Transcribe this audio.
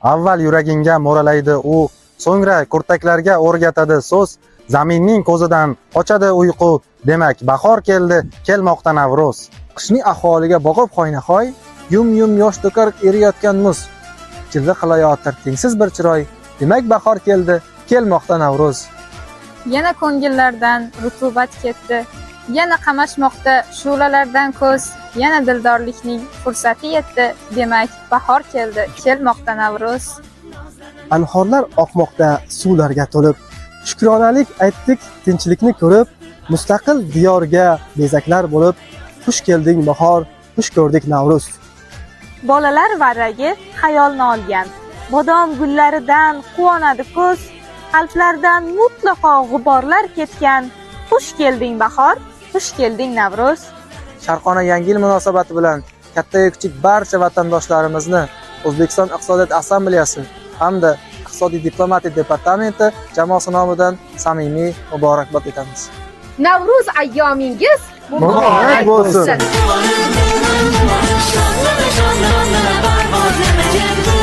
Avval yuragingga mo'ralaydi u, so'ngra kurtaklarga o'rgatadi so'z. Zaminning ko'zidan qochadi uyqu, demak bahor keldi, kelmoqda Navro'z. Qishning ahvoliga boqib hoynahoy, yum yosh to'kar eriyotgan muz. Jilva qilayotir tengsiz bir chiroy, demak bahor keldi, kelmoqda Navro'z. Yana ko'ngillardan rutubat ketdi, yana qamashmoqda shu'lalardan ko'z, yana dildorlikning fursati yetdi, demak bahor keldi, kelmoqda Navro'z. Anhorlar oqmoqda suvlarga to'lib, shukronalik aytdik tinchlikni ko'rib, mustaqil diyorga bezaklar bo'lib, xush kelding bahor, xush ko'rdik Navro'z. Bolalar varragi xayolni olgan, bodom gullaridan quvonadi ko'z, qalblardan mutlaqo g'uborlar ketgan. Xush kelding bahor, xush kelding Navro'z. Sharqona yangi yil munosabati bilan katta-yu kichik barcha vatandoshlarimizni O'zbekiston iqtisodiyot assambleyasi hamda iqtisodiy diplomatiya departamenti jamoasi nomidan samimiy muborakbod etamiz. Navro'z ayyomingiz Muborak bo'lsin. Şanlı şanlı var var